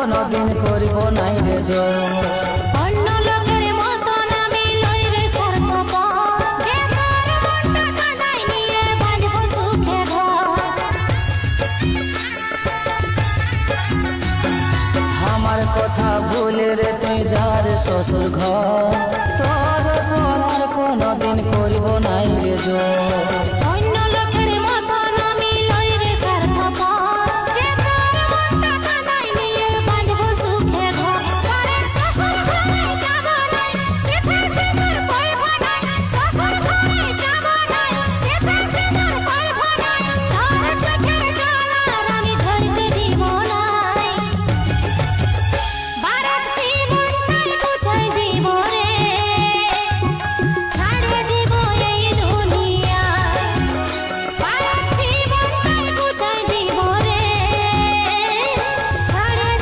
কোনদিন করিব নাই রে জোর। অন্য লোকের মতন আমি লই রে স্বার্থপর, যে তার মনটা কাঁদাই নিয়ে বাঁধব সুখে ঘর। আমার কথা ভুলে রে তুই যার শ্বশুর ঘর, তোর পর আর কোনদিন করিব নাই রে জোর।